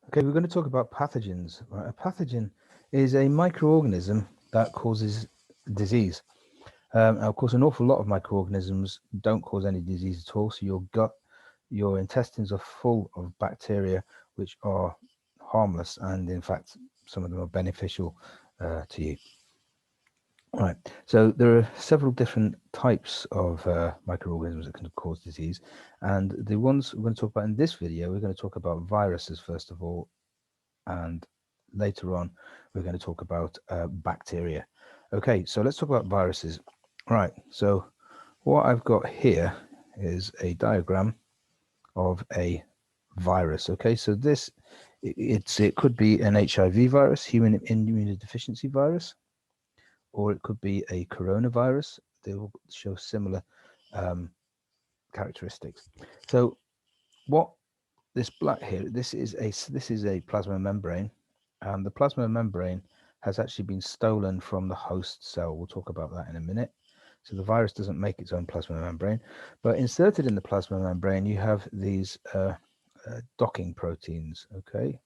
Okay, we're going to talk about pathogens. Right? A pathogen is a microorganism that causes disease. Of course, an awful lot of microorganisms don't cause any disease at all. So your gut, your intestines are full of bacteria which are harmless, and in fact, some of them are beneficial to you. Right. So there are several different types of microorganisms that can cause disease, and the ones we're going to talk about in this video, we're going to talk about viruses first of all, and later on we're going to talk about bacteria. Okay, so let's talk about viruses. Right, so what I've got here is a diagram of a virus. Okay, so this it could be an HIV virus, human immunodeficiency virus, or it could be a coronavirus. They will show similar characteristics. So what this black here, this is a plasma membrane, and the plasma membrane has actually been stolen from the host cell. We'll talk about that in a minute. So the virus doesn't make its own plasma membrane, but inserted in the plasma membrane, you have these docking proteins. Okay,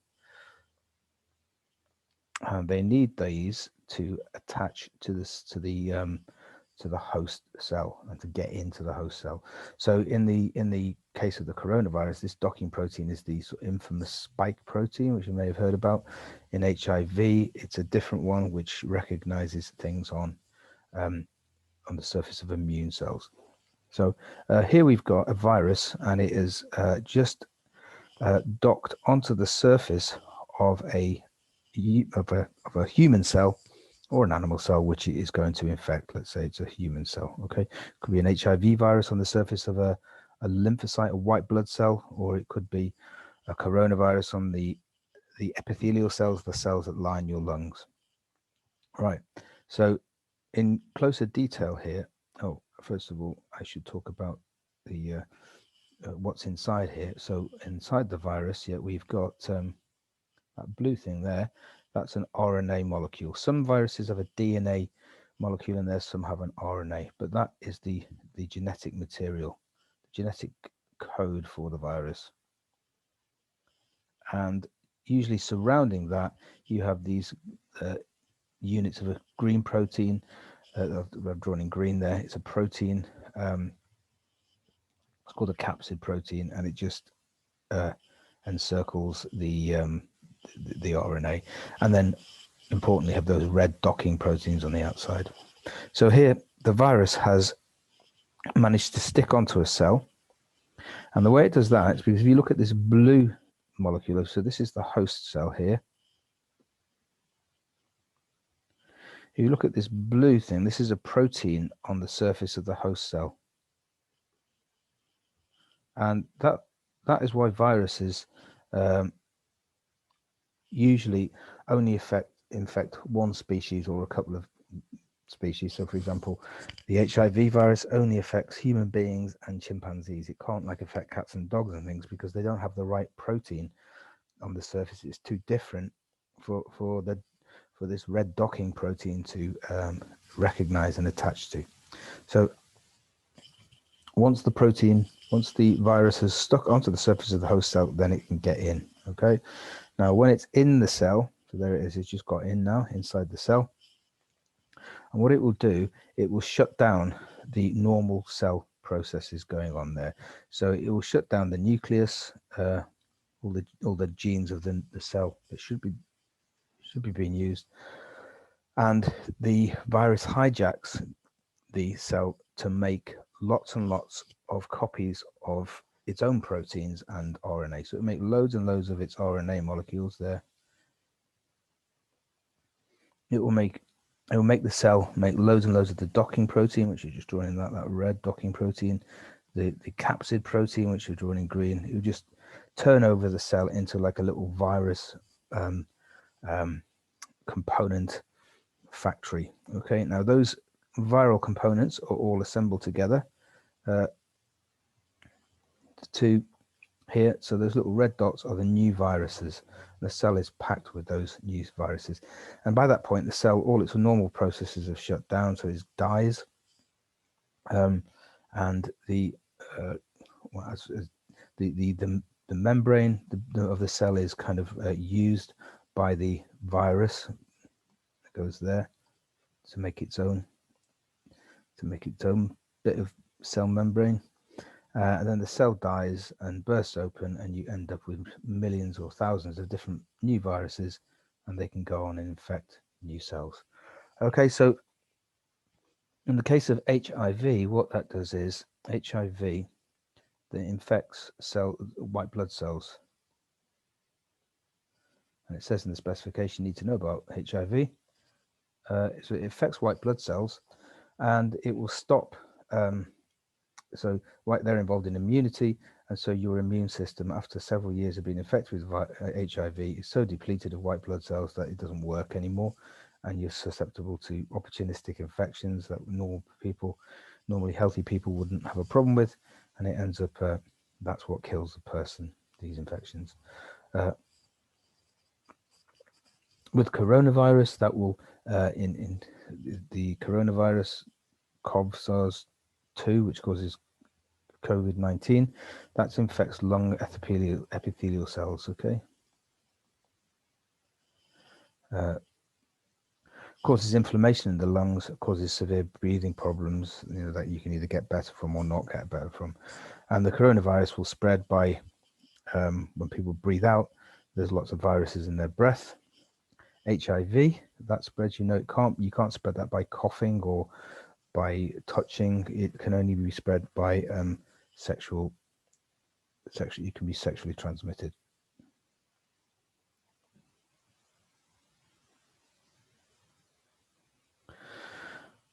and they need these to attach to this to the host cell and to get into the host cell. So in the case of the coronavirus, this docking protein is the sort of infamous spike protein, which you may have heard about. In HIV, it's a different one which recognizes things on the surface of immune cells. So here we've got a virus, and it is just docked onto the surface of a human cell or an animal cell which it is going to infect. Let's say it's a human cell. Okay, could be an HIV virus on the surface of a lymphocyte, a white blood cell, or it could be a coronavirus on the epithelial cells, the cells that line your lungs. Right. So in closer detail here, oh, first of all, I should talk about the what's inside here. So inside the virus, yeah, we've got that blue thing there. That's an RNA molecule. Some viruses have a DNA molecule in there, some have an RNA, but that is the genetic material, the genetic code for the virus. And usually surrounding that, you have these units of a green protein. I've drawn in green there. It's a protein. It's called a capsid protein, and it just encircles the RNA, and then importantly have those red docking proteins on the outside. So here the virus has managed to stick onto a cell, and the way it does that is because if you look at this blue molecule, so this is the host cell here. If you look at this blue thing, this is a protein on the surface of the host cell, and that is why viruses usually only infect one species or a couple of species. So for example, the HIV virus only affects human beings and chimpanzees. It can't like affect cats and dogs and things because they don't have the right protein on the surface. It's too different for this red docking protein to recognize and attach to. So once the virus has stuck onto the surface of the host cell, then it can get in. Okay, now when it's in the cell, so there it is, it's just got in now inside the cell. And what it will do, it will shut down the normal cell processes going on there. So it will shut down the nucleus, all the genes of the cell that should be being used, and the virus hijacks the cell to make lots and lots of copies of its own proteins and RNA. So it will make loads and loads of its RNA molecules there. It will make the cell make loads and loads of the docking protein, which you're just drawing in that red docking protein, the capsid protein, which you're drawing in green. It will just turn over the cell into like a little virus component factory. Okay, now those viral components are all assembled together to here. So those little red dots are the new viruses. The cell is packed with those new viruses, and by that point the cell, all its normal processes have shut down, so it dies, and the membrane of the cell is kind of used by the virus. It goes there to make its own bit of cell membrane. And then the cell dies and bursts open, and you end up with millions or thousands of different new viruses, and they can go on and infect new cells. Okay, so in the case of HIV, what that does is HIV that infects white blood cells. And it says in the specification you need to know about HIV. So it affects white blood cells, and it will stop. So they're involved in immunity, and so your immune system, after several years of being infected with HIV, is so depleted of white blood cells that it doesn't work anymore, and you're susceptible to opportunistic infections that normally healthy people wouldn't have a problem with, and it ends up that's what kills the person, these infections. With coronavirus, that will in the coronavirus CoV-SARS-2, which causes COVID-19, that infects lung epithelial cells. Okay, causes inflammation in the lungs, causes severe breathing problems, that you can either get better from or not get better from. And the coronavirus will spread by when people breathe out. There's lots of viruses in their breath. HIV, that spreads. You can't spread that by coughing or by touching. It can only be spread by it can be sexually transmitted.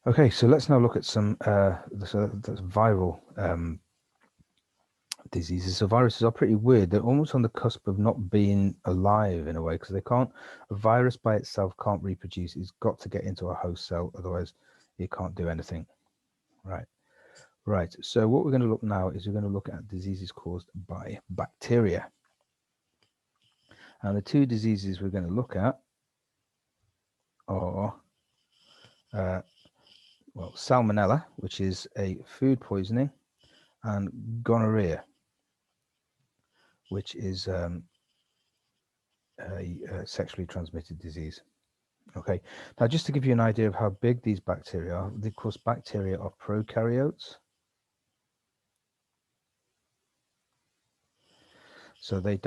Okay, so let's now look at some that's viral diseases. So viruses are pretty weird. They're almost on the cusp of not being alive in a way, because a virus by itself can't reproduce. It's got to get into a host cell, otherwise it can't do anything. Right. So what we're going to look now is we're going to look at diseases caused by bacteria. And the two diseases we're going to look at are Salmonella, which is a food poisoning, and Gonorrhea, which is a sexually transmitted disease. Okay, now just to give you an idea of how big these bacteria are, of course, bacteria are prokaryotes. So they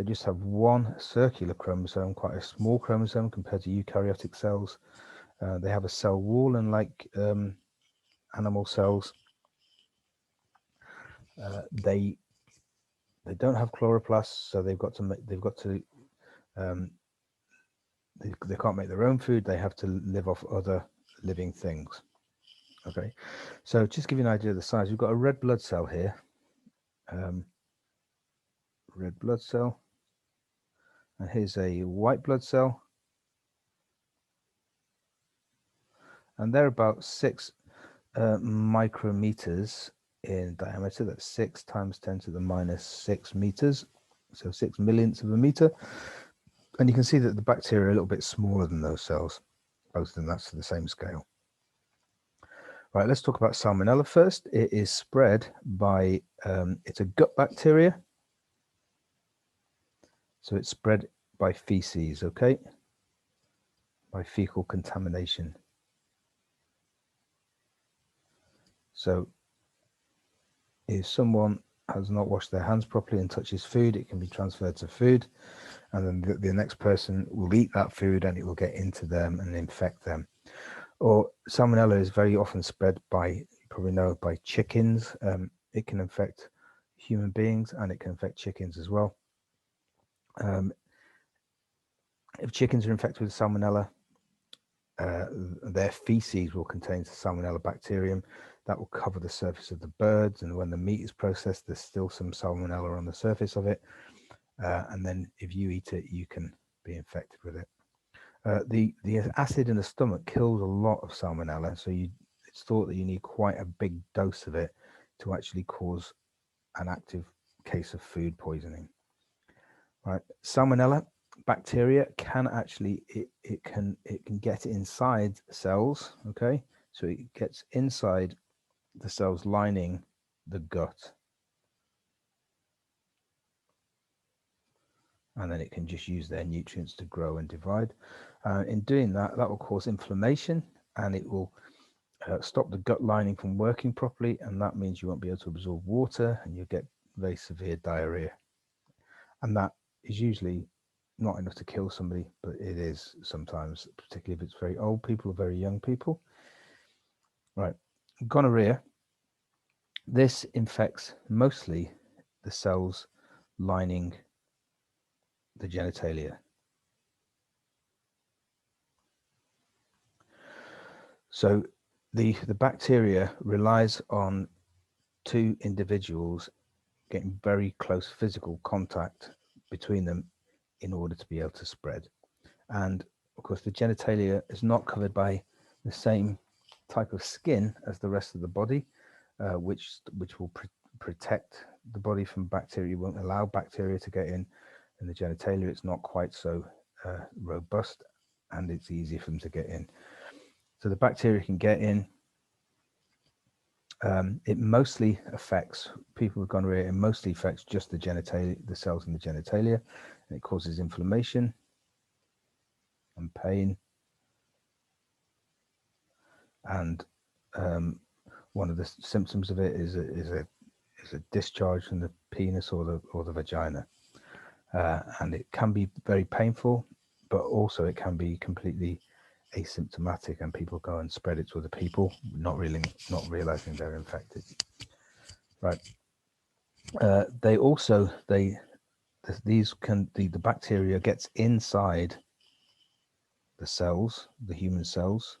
just have one circular chromosome, quite a small chromosome compared to eukaryotic cells. They have a cell wall, unlike animal cells. They don't have chloroplasts, so they can't make their own food. They have to live off other living things. Okay, so just to give you an idea of the size, we've got a red blood cell here. Red blood cell, and here's a white blood cell, and they're about 6 micrometers in diameter. That's 6 times 10 to the minus 6 meters, so 6 millionths of a meter. And you can see that the bacteria are a little bit smaller than those cells. Both of them, that's the same scale. Right, let's talk about Salmonella first. It is spread by, it's a gut bacteria. So it's spread by feces, okay? By fecal contamination. So if someone has not washed their hands properly and touches food, it can be transferred to food. And then the next person will eat that food and it will get into them and infect them. Or Salmonella is very often spread by, you probably know, by chickens. It can infect human beings and it can infect chickens as well. If chickens are infected with Salmonella, their feces will contain Salmonella bacterium that will cover the surface of the birds, and when the meat is processed, there's still some Salmonella on the surface of it, and then if you eat it, you can be infected with it. The acid in the stomach kills a lot of Salmonella, so it's thought that you need quite a big dose of it to actually cause an active case of food poisoning. Right, Salmonella bacteria can actually it can get inside cells. Okay, so it gets inside the cells lining the gut. and then it can just use their nutrients to grow and divide. In doing that, that will cause inflammation, and it will stop the gut lining from working properly, and that means you won't be able to absorb water, and you'll get very severe diarrhea. And that is usually not enough to kill somebody, but it is sometimes, particularly if it's very old people or very young people. Right. Gonorrhea. This infects mostly the cells lining the genitalia. So the bacteria relies on two individuals getting very close physical contact between them in order to be able to spread. And of course, the genitalia is not covered by the same type of skin as the rest of the body, which will protect the body from bacteria. It won't allow bacteria to get in. In the genitalia, it's not quite so robust, and it's easier for them to get in. So the bacteria can get in. It mostly affects people with gonorrhea. It mostly affects just the genitalia, the cells in the genitalia, and it causes inflammation and pain. And one of the symptoms of it is a discharge from the penis or the vagina, and it can be very painful, but also it can be completely asymptomatic, and people go and spread it to other people, not realizing they're infected. Right. The bacteria gets inside the cells, the human cells,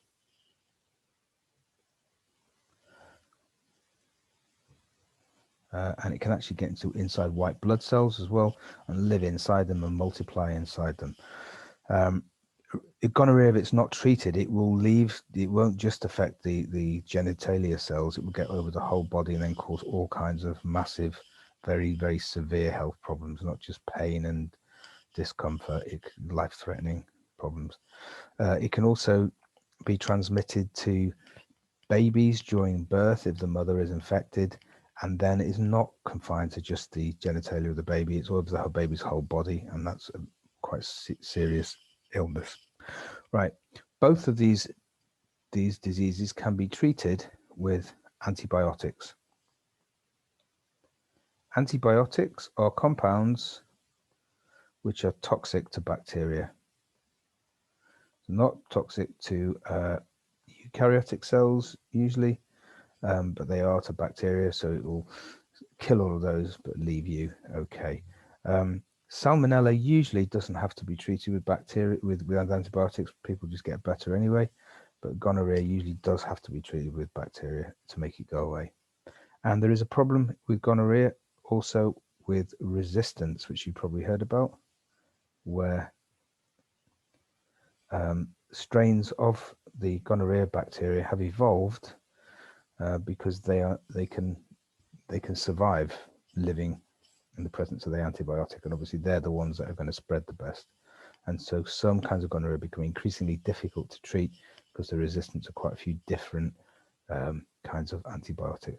and it can actually get inside white blood cells as well, and live inside them and multiply inside them. Gonorrhea, if it's not treated, it won't just affect the genitalia cells, it will get over the whole body and then cause all kinds of massive, very, very severe health problems, not just pain and discomfort, life-threatening problems. It can also be transmitted to babies during birth if the mother is infected, and then it's not confined to just the genitalia of the baby, it's over the baby's whole body, and that's a quite serious illness. Right. Both of these diseases can be treated with antibiotics. Antibiotics are compounds which are toxic to bacteria. Not toxic to eukaryotic cells usually, but they are to bacteria, so it will kill all of those but leave you okay. Salmonella usually doesn't have to be treated with bacteria with antibiotics. People just get better anyway, but gonorrhea usually does have to be treated with bacteria to make it go away. And there is a problem with gonorrhea also with resistance, which you probably heard about, where strains of the gonorrhea bacteria have evolved because they can survive living in the presence of the antibiotic, and obviously they're the ones that are going to spread the best. And so some kinds of gonorrhea become increasingly difficult to treat because they're resistant to quite a few different kinds of antibiotic